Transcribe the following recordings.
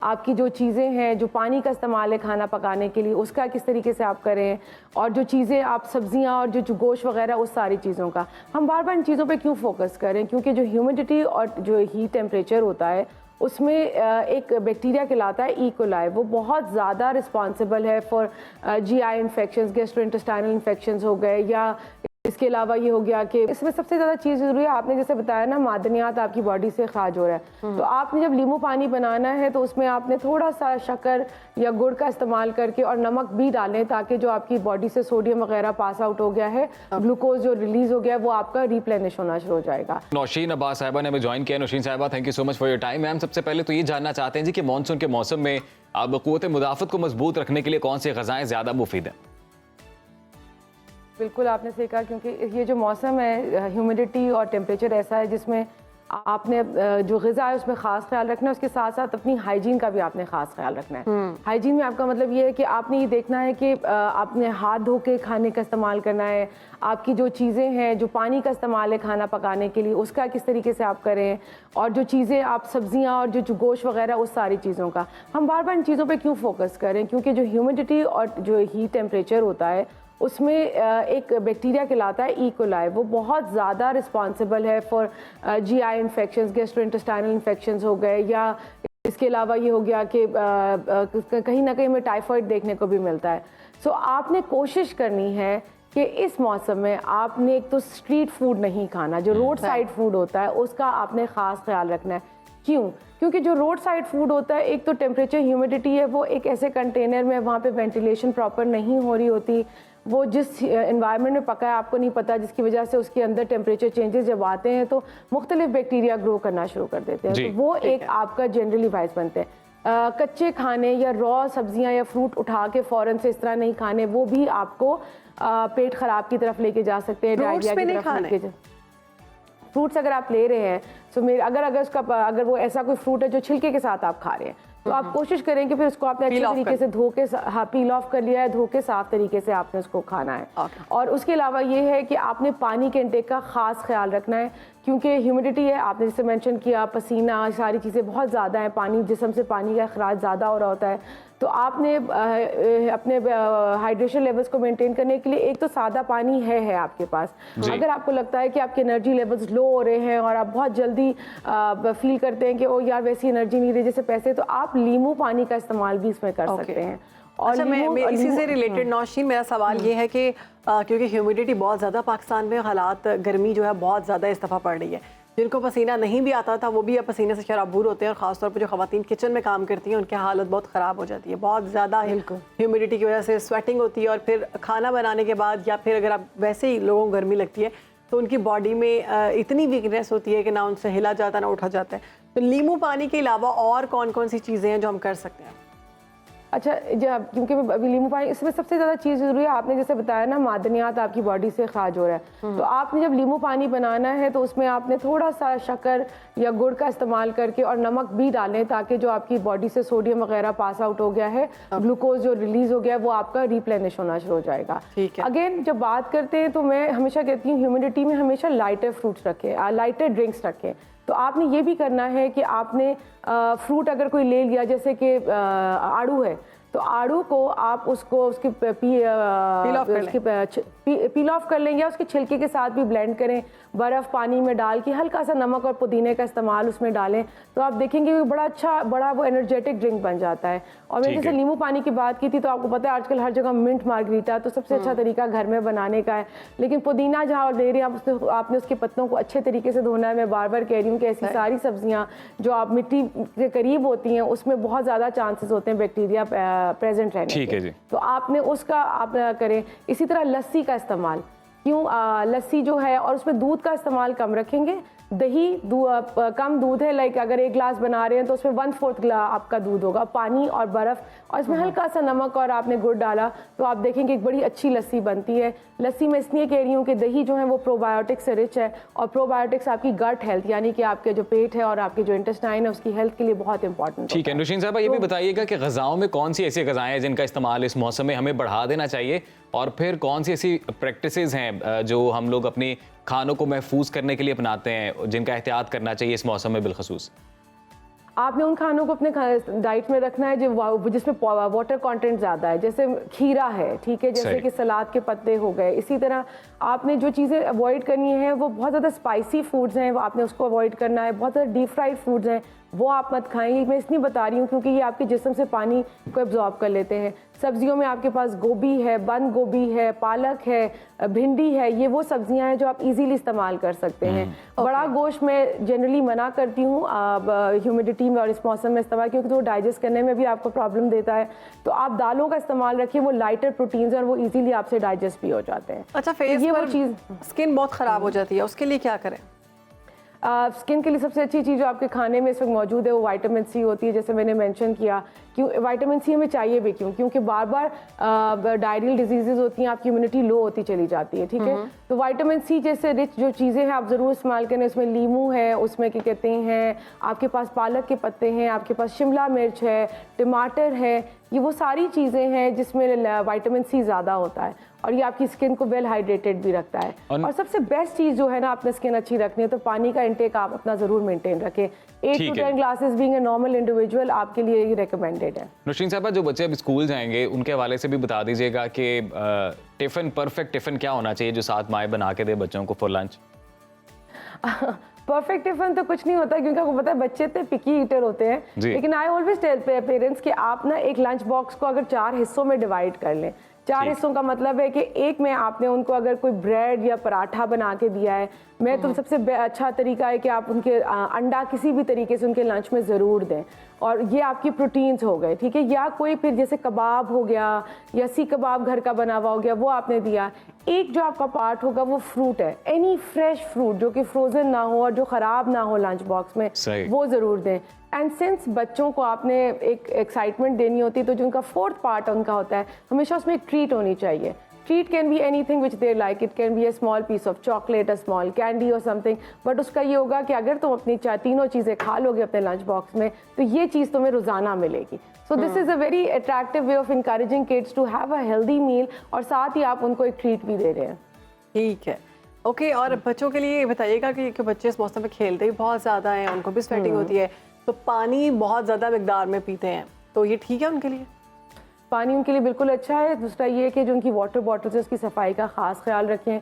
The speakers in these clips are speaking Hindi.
आपकी जो चीज़ें हैं, जो पानी का इस्तेमाल है खाना पकाने के लिए, उसका किस तरीके से आप करें, और जो चीज़ें आप सब्जियां और जो गोश्त वगैरह, उस सारी चीज़ों का हम बार बार इन चीज़ों पे क्यों फोकस करें? क्योंकि जो ह्यूमिडिटी और जो हीट टेम्परेचर होता है उसमें एक बैक्टीरिया कहलाता है ई कोलाई, वो बहुत ज़्यादा रिस्पॉन्सिबल है for GI infections, gastrointestinal infections हो गए, या इसके अलावा ये हो गया कि इसमें सबसे ज़्यादा चीज़ ज़रूरी है, आपने जैसे बताया ना, मादनियात आपकी बॉडी से खारिज हो रहा है, तो आपने जब नींबू पानी बनाना है तो उसमें आपने थोड़ा सा शक्कर या गुड़ का इस्तेमाल करके और नमक भी डालें, ताकि जो आपकी बॉडी से सोडियम वगैरह पास आउट हो गया है, ग्लूकोज जो रिलीज हो गया है, वो आपका रिप्लेनिश होना शुरू हो जाएगा। नौशीन अब्बास साहिबा ने हमें ज्वाइन किया। नौशीन साहिबा, thank you so much for your time. Ma'am, सबसे पहले तो ये जानना चाहते हैं जी कि मानसून के मौसम में अब क़ुव्वत मुदाफ़त को मजबूत रखने के लिए कौन सी ग़िज़ाएं ज़्यादा मुफीद हैं? बिल्कुल आपने सही कहा, क्योंकि ये जो मौसम है, ह्यूमिडिटी और टेम्परेचर ऐसा है जिसमें आपने जो ग़िज़ा है उसमें ख़ास ख्याल रखना है, उसके साथ साथ अपनी हाइजीन का भी आपने ख़ास ख्याल रखना है। हाइजीन में आपका मतलब ये है कि आपने ये देखना है कि आपने हाथ धो के खाने का इस्तेमाल करना है, आपकी जो चीज़ें हैं, जो पानी का इस्तेमाल है खाना पकाने के लिए, उसका किस तरीके से आप करें, और जो चीज़ें आप सब्जियां और जो गोश्त वगैरह, उस सारी चीज़ों का हम बार बार इन चीज़ों पर क्यों फोकस करें? क्योंकि जो ह्यूमिडिटी और जो हीट टेम्परेचर होता है उसमें एक बैक्टीरिया कहलाता है ई कोलाई, वो बहुत ज़्यादा रिस्पॉन्सिबल है for GI infections, gastrointestinal infections हो गए, या इसके अलावा ये हो गया कि कहीं ना कहीं में टाइफाइड देखने को भी मिलता है। सो आपने कोशिश करनी है कि इस मौसम में आपने एक तो स्ट्रीट फूड नहीं खाना, जो रोड साइड फूड होता है उसका आपने ख़ास ख्याल रखना है। क्यों? क्योंकि जो रोड साइड फूड होता है, एक तो टेम्परेचर, ह्यूमिडिटी है, वो एक ऐसे कंटेनर में, वहाँ पे वेंटिलेशन प्रॉपर नहीं हो रही होती, वो जिस एनवायरनमेंट में पका है आपको नहीं पता, जिसकी वजह से उसके अंदर टेम्परेचर चेंजेस जब आते हैं तो मुख्तलिफ बैक्टीरिया ग्रो करना शुरू कर देते हैं, तो वो एक आपका जनरली वाइस बनते हैं। कच्चे खाने या रॉ सब्जियां या फ्रूट उठा के फ़ौरन से इस तरह नहीं खाने, वो भी आपको पेट ख़राब की तरफ लेके जा सकते हैं, डायरिया की तरफ लेके जा। फ्रूट्स अगर आप ले रहे हैं, तो अगर वो ऐसा कोई फ्रूट है जो छिलके के साथ आप खा रहे हैं, तो आप कोशिश करें कि फिर उसको आपने अच्छे तरीके से धो के, हाँ, पील ऑफ कर लिया है, धो के साफ तरीके से आपने उसको खाना है। और उसके अलावा ये है कि आपने पानी के इंटेक का खास ख्याल रखना है, क्योंकि ह्यूमिडिटी है, आपने जैसे मेंशन किया, पसीना, सारी चीज़ें बहुत ज़्यादा है, पानी, जिस्म से पानी का अखराज ज़्यादा हो रहा होता है, तो आपने अपने हाइड्रेशन लेवल्स को मेंटेन करने के लिए एक तो सादा पानी है आपके पास। अगर आपको लगता है कि आपके एनर्जी लेवल्स लो हो रहे हैं और आप बहुत जल्दी फील करते हैं कि ओ यार वैसी एनर्जी नहीं रही जैसे पैसे, तो आप नींबू पानी का इस्तेमाल भी इसमें कर सकते हैं। और अच्छा, मैं इसी से रिलेटेड नौशीन, मेरा सवाल ये है कि क्योंकि ह्यूमिडिटी बहुत ज़्यादा पाकिस्तान में, हालात गर्मी जो है बहुत ज़्यादा इस दफ़ा पड़ रही है, जिनको पसीना नहीं भी आता था वो भी अब पसीने से शराबूर होते हैं, और ख़ासतौर पर जो ख़वातीन किचन में काम करती हैं उनकी हालत बहुत ख़राब हो जाती है, बहुत ज़्यादा ह्यूमिडिटी की वजह से स्वेटिंग होती है, और फिर खाना बनाने के बाद या फिर अगर आप वैसे ही लोगों को गर्मी लगती है तो उनकी बॉडी में इतनी वीकनेस होती है कि ना उनसे हिला जाता ना उठा जाता है। तो नींबू पानी के अलावा और कौन कौन सी चीज़ें हैं जो हम कर सकते हैं? अच्छा, जब क्योंकि अभी नींबू पानी, इसमें सबसे ज़्यादा चीज़ ज़रूरी है, आपने जैसे बताया ना, मादनियात आपकी बॉडी से खारिज हो रहा है, तो आपने जब नींबू पानी बनाना है तो उसमें आपने थोड़ा सा शक्कर या गुड़ का इस्तेमाल करके और नमक भी डालें, ताकि जो आपकी बॉडी से सोडियम वगैरह पास आउट हो गया है, ग्लूकोज जो रिलीज हो गया है, वो आपका रिप्लेनिश होना शुरू हो जाएगा। अगेन जब बात करते हैं तो मैं हमेशा कहती हूँ ह्यूमिडिटी में हमेशा लाइटर फ्रूट्स रखें, लाइटर ड्रिंक्स रखें। तो आपने ये भी करना है कि आपने फ्रूट अगर कोई ले लिया, जैसे कि आड़ू है, तो आड़ू को आप उसको उसकी पील ऑफ कर लेंगे, उसके छिलके के साथ भी ब्लेंड करें, बर्फ़ पानी में डाल के हल्का सा नमक और पुदीने का इस्तेमाल उसमें डालें, तो आप देखेंगे कि बड़ा अच्छा, बड़ा वो एनर्जेटिक ड्रिंक बन जाता है। और मैंने जैसे नींबू पानी की बात की थी, तो आपको पता है आजकल हर जगह मिंट मार्गरीटा, तो सबसे अच्छा तरीका घर में बनाने का है, लेकिन पुदीना जहाँ ले रही हैं आपने उसके पत्तों को अच्छे तरीके से धोना है। मैं बार बार कह रही हूँ कि ऐसी सारी सब्जियाँ जो आप मिट्टी के करीब होती हैं उसमें बहुत ज़्यादा चांसेस होते हैं बैक्टीरिया प्रेजेंट रहने के, तो आपने उसका आप करें। इसी तरह लस्सी का इस्तेमाल, क्यों लस्सी जो है, और उसमें दूध का इस्तेमाल कम रखेंगे, दही कम दूध है, लाइक अगर 1 गिलास बना रहे हैं तो उसमें 1/4 आपका दूध होगा, पानी और बर्फ़, और इसमें हल्का सा नमक और आपने गुड़ डाला, तो आप देखेंगे एक बड़ी अच्छी लस्सी बनती है। लस्सी में इसलिए कह रही हूँ कि दही जो है वो प्रोबायोटिक्स से रिच है, और प्रोबायोटिक्स आपकी गट हेल्थ, यानी कि आपके जो पेट है और आपके जो इंटेस्टाइन है उसकी हेल्थ के लिए बहुत इंपॉर्टेंट। ठीक है नौशीन साहब, ये भी बताइएगा कि ग़िज़ाओं में कौन सी ऐसी ग़िज़ाएं हैं जिनका इस्तेमाल इस मौसम में हमें बढ़ा देना चाहिए, और फिर कौन सी ऐसी प्रैक्टिसेस हैं जो हम लोग अपने खानों को महफूज करने के लिए अपनाते हैं, जिनका एहतियात करना चाहिए इस मौसम में बिलखसूस? आपने उन खानों को अपने डाइट में रखना है जो जिसमें वाटर कंटेंट ज़्यादा है, जैसे खीरा है, ठीक है, जैसे सही। कि सलाद के पत्ते हो गए। इसी तरह आपने जो चीज़ें अवॉइड करनी है वो बहुत ज़्यादा स्पाइसी फूड्स हैं, वो आपने उसको अवॉइड करना है। बहुत ज़्यादा डीप फ्राइड फूड्स हैं, वो आप मत खाएंगे। मैं इसलिए बता रही हूँ क्योंकि ये आपके जिस्म से पानी को एब्जॉर्ब कर लेते हैं। सब्जियों में आपके पास गोभी है, बंद गोभी है, पालक है, भिंडी है, ये वो सब्जियां हैं जो आप इजीली इस्तेमाल कर सकते हैं। बड़ा गोश्त मैं जनरली मना करती हूँ ह्यूमिडिटी में और इस मौसम में इस्तेमाल, क्योंकि वो डाइजेस्ट करने में भी आपको प्रॉब्लम देता है। तो आप दालों का इस्तेमाल रखिए, वो लाइटर प्रोटीन्स और वो इजीली आपसे डाइजेस्ट भी हो जाते हैं। अच्छा, तो फेस ये पर वो चीज़ स्किन बहुत ख़राब हो जाती है, उसके लिए क्या करें? स्किन के लिए सबसे अच्छी चीज़ जो आपके खाने में इस वक्त मौजूद है वो विटामिन सी होती है। जैसे मैंने मेंशन किया, क्यों विटामिन सी हमें चाहिए भी, क्योंकि बार बार डायरियल डिजीजेज होती हैं, आपकी इम्यूनिटी लो होती चली जाती है, ठीक है। तो विटामिन सी जैसे रिच जो चीज़ें हैं आप ज़रूर इस्तेमाल करें। उसमें लीमू है, उसमें क्या कहते हैं, आपके पास पालक के पत्ते हैं, आपके पास शिमला मिर्च है, टमाटर है, ये वो सारी चीज़ें हैं जिसमें विटामिन सी ज़्यादा होता है और ये आपकी स्किन को वेल हाइड्रेटेड भी रखता है। और सबसे बेस्ट चीज़ जो है ना, आपने स्किन अच्छी रखनी है तो पानी का इंटेक आप अपना ज़रूर मेंटेन रखें। 8 to 10 glasses being a normal individual आपके लिए ये रिकमेंडेड है। नौशीन साहबा, जो बच्चे अब स्कूल जाएंगे उनके हवाले से भी बता दीजिएगा कि टिफ़िन, परफेक्ट टिफ़िन क्या होना चाहिए जो साथ माएँ बना के दे बच्चों को फॉर लंच? परफेक्ट टिफिन तो कुछ नहीं होता, क्योंकि आपको पता है बच्चे इतने पिकी ईटर होते हैं। लेकिन आई ऑलवेज टेल पेरेंट्स कि आप ना एक लंच बॉक्स को अगर 4 हिस्सों में डिवाइड कर लें। 4 हिस्सों का मतलब है कि एक में आपने उनको अगर कोई ब्रेड या पराठा बना के दिया है, मैं तो सबसे अच्छा तरीका है कि आप उनके अंडा किसी भी तरीके से उनके लंच में ज़रूर दें, और ये आपकी प्रोटीन्स हो गए, ठीक है। या कोई फिर जैसे कबाब हो गया या सी कबाब घर का बना हुआ हो गया, वो आपने दिया। एक जो आपका पार्ट होगा वो फ्रूट है, एनी फ्रेश फ्रूट जो कि फ्रोजन ना हो और जो ख़राब ना हो लंच बॉक्स में, वो ज़रूर दें। एंड सिंस बच्चों को आपने एक एक्साइटमेंट देनी होती है, तो जो उनका 4th पार्ट उनका होता है, हमेशा उसमें एक ट्रीट होनी चाहिए। Treat can be anything which they like. It can be a small piece of chocolate, a small candy or something. But उसका ये होगा कि अगर तुम अपनी तीनों चीज़ें खा लोगे अपने लंच बॉक्स में, तो ये चीज़ तुम्हें रोज़ाना मिलेगी। So this is a very attractive way of encouraging kids to have a healthy meal, और साथ ही आप उनको एक ट्रीट भी दे रहे हैं। ठीक है, ओके। और बच्चों के लिए बताइएगा कि बच्चे इस मौसम में खेलते ही बहुत ज़्यादा हैं, उनको भी स्वेटिंग होती है, तो पानी बहुत ज़्यादा मिकदार में पीते हैं, तो ये ठीक है उनके लिए? पानी उनके लिए बिल्कुल अच्छा है। दूसरा ये कि जो उनकी वाटर बॉटल्स है उसकी सफाई का खास ख्याल रखें।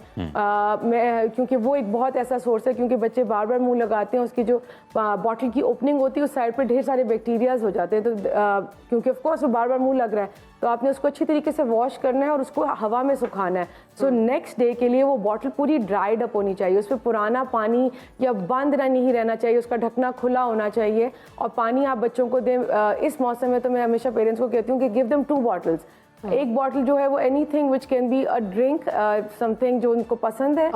क्योंकि वो एक बहुत ऐसा सोर्स है, क्योंकि बच्चे बार बार मुंह लगाते हैं, उसकी जो बॉटल की ओपनिंग होती है उस साइड पर ढेर सारे बैक्टीरियाज हो जाते हैं। तो क्योंकि ऑफ कोर्स वो बार बार मुंह लग रहा है, तो आपने उसको अच्छी तरीके से वॉश करना है और उसको हवा में सुखाना है। सो नेक्स्ट डे के लिए वो बॉटल पूरी ड्राइड अप होनी चाहिए, उसमें पुराना पानी या बंद नहीं रहना चाहिए, उसका ढकना खुला होना चाहिए। और पानी आप बच्चों को दें इस मौसम में, तो मैं हमेशा पेरेंट्स को कहती हूँ कि गिव देम 2 बॉटल्स। एक बॉटल जो है वो anything which can be a drink, something जो उनको पसंद है।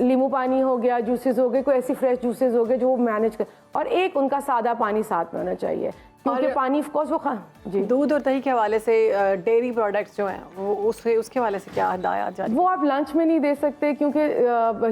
नींबू पानी हो गया, जूसेस हो गए, कोई ऐसी फ्रेश जूसेस हो गए जो वो मैनेज कर, और एक उनका सादा पानी साथ में होना चाहिए, क्योंकि पानी ऑफ कोर्स वो जी। दूध और दही के हवाले से डेयरी प्रोडक्ट्स जो हैं वो उसके हवाले से क्या हदायत जाती है? वो आप लंच में नहीं दे सकते, क्योंकि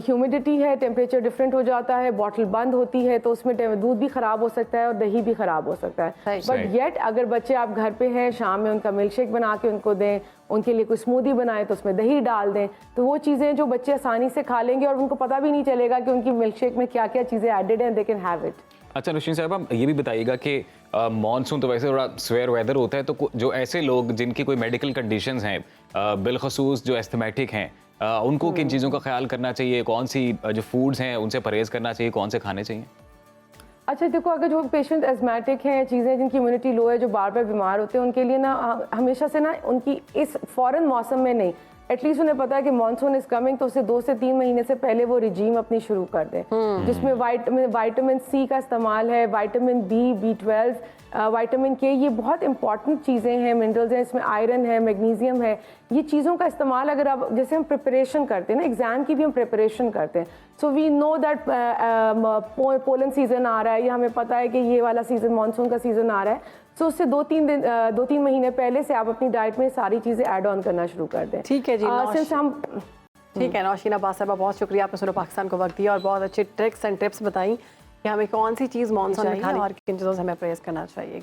ह्यूमिडिटी है, टेम्परेचर डिफरेंट हो जाता है, बॉटल बंद होती है, तो उसमें दूध भी ख़राब हो सकता है और दही भी ख़राब हो सकता है। बट येट अगर बच्चे आप घर पे हैं, शाम में उनका मिल्क शेक बना के उनको दें, उनके लिए कोई स्मूदी बनाएं तो उसमें दही डाल दें, तो वो चीज़ें जो बच्चे आसानी से खा लेंगे और उनको पता भी नहीं चलेगा कि उनकी मिल्क शेक में क्या क्या चीज़ें एडेड हैं, दे कैन हैव इट। अच्छा नौशीन साहब, आप ये भी बताइएगा कि मॉनसून तो वैसे थोड़ा स्वेयर वेदर होता है, तो जो ऐसे लोग जिनकी कोई मेडिकल कंडीशंस हैं, बिलखसूस जो एस्थमेटिक हैं, उनको किन चीज़ों का ख्याल करना चाहिए? कौन सी जो फूड्स हैं उनसे परहेज़ करना चाहिए, कौन से खाने चाहिए? अच्छा देखो, अगर जो पेशेंट एस्थमेटिक हैं, चीज़ें जिनकी इम्यूनिटी लो है, जो बार बार बीमार होते हैं, उनके लिए ना हमेशा से ना उनकी इस फ़ौरन मौसम में नहीं, एटलीस्ट उन्हें पता है कि मानसून इज कमिंग, तो उससे 2 से 3 महीने से पहले वो रिजीम अपनी शुरू कर दें, जिसमें विटामिन सी का इस्तेमाल है, विटामिन बी, B12, विटामिन के, ये बहुत इंपॉर्टेंट चीज़ें हैं, मिनरल्स हैं, इसमें आयरन है, मैग्नीशियम है। ये चीज़ों का इस्तेमाल अगर आप, जैसे हम प्रिपरेशन करते हैं ना, एग्ज़ाम की भी हम प्रिपरेशन करते हैं, so we know that pollen season आ रहा है, या हमें पता है कि ये वाला सीज़न मानसून का सीज़न आ रहा है, तो उससे 2-3 महीने पहले से आप अपनी डाइट में सारी चीज़ें ऐड ऑन करना शुरू कर दें। ठीक है जी, ठीक है नौशीन अब्बास साहबा, बहुत शुक्रिया, आपने सुनो पाकिस्तान को वक्त दिया और बहुत अच्छे ट्रिक्स एंड टिप्स बताई कि हमें कौन सी चीज़ मानसून में खानी और किन चीज़ों से हमें परहेज़ करना चाहिए।